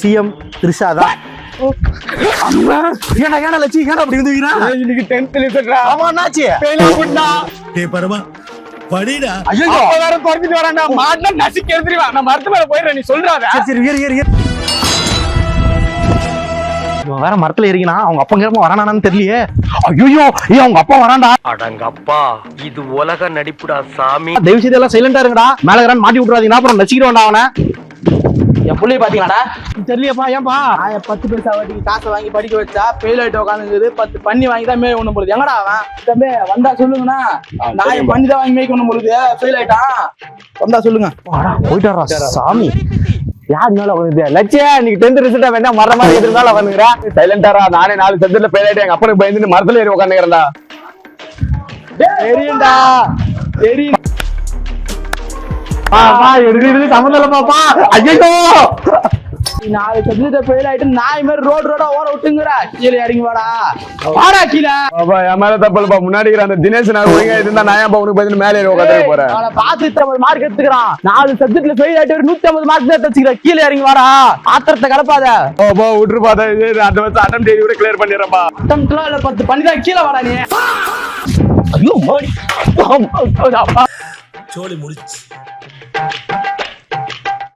CM Trisha தான். ஏன்னா லட்சி ஏன்னா அப்படி வந்து இன்னைக்கு 10th ரிசல்ட் ஆமா என்னாச்சு ஃபெயில் ஆயிட்டா. டேய் பரமா படிடா. ஐயோ வேற குறைஞ்சிட்டு வரான்டா. மாட்ல நசிக்க எடுத்துருவா. நான் மரத்து மேல போயிடுறேன், நீ சொல்றாத. சரி ஏறு வேற மரத்துல ஏறினா அவங்க அப்பா கிளம்ப வரானான்னு தெரியலையே. ஐயோ ஏன் அவங்க அப்பா வரான்டா. அடங்கப்பா, இது உலக நடிப்புடா சாமி. தயவு செய்து எல்லாம் சைலண்டா இருங்கடா. மேல கிரான் மாட்டி விட்டுறாதீங்க, அப்புறம் நசிக்கிடுவான்டா அவனை. என் பிள்ளைய பாத்தீங்களாடா? தெரியலையப்பா. ஏன்பா 10 பைசா வட்டிக்கு காசை வாங்கி படிக்க வச்சா ஃபெயில் ஆயிட்டு உட்காந்துங்குது. 10 பண்ணி வாங்கி தான் மேய் ஒண்ணும் பொழுது. எங்கடா அவன்? தம்பி வந்தா சொல்லுங்கண்ணா. நான் பண்ணி தான் வாங்கி மேய்க்க ஒண்ணும் பொழுது. ஃபெயில் ஆயிட்டான். வந்தா சொல்லுங்க. போயிட்டாரா சாமி. யார் மேல வந்து லட்சியா இன்னைக்கு 10th ரிசல்ட்டா வேணா மர மாதிரி எதிர்ந்தாலும் வந்துக்கிறேன். சைலண்டாரா. நானே 4 சப்ஜெக்ட்ல ஃபெயில் ஆயிட்டேன். எங்க அப்பனுக்கு பயந்துட்டு மரத்துல ஏறி உட்காந்துக்கிறேன்டா. தெரியும்டா தெரியும். சம்மந்தலப்பாப்பா. ஐயோ 4 சப்ஜெக்ட்ல ஃபெயில் ஆயிட்டு நாய் மாதிரி ரோடா ஓட விட்டுங்கடா. கீழே இறங்கி வாடா. வாடா கீழே. அப்பா என் மேல தப்பல்ப்பா. முன்னாடி அந்த தினேஷ் நான் ஒழுங்கா இருந்தா நான் ஏன் உனக்கு பதில் மேலே ஏறி உட்காந்து போறேன். அவனை பார்த்து 50 மார்க் எடுத்துக்கிறான். 4 சப்ஜெக்ட்ல ஃபெயில் ஆயிட்டு 150 மார்க் தான் எடுத்துக்கிறேன். கீழே இறங்கி வாடா. ஆத்திரத்தை கலப்பாத. ஓப்பா விட்டுரு பார்த்தா அந்த வருஷம் அட்டம் டேரி கூட கிளியர் பண்ணிடுறப்பா. அட்டம்ப்ட்லாம் இல்ல 10 பண்ணி தான் கீழே வாடா நீ. ஐயோ சோலி முடிச்சு.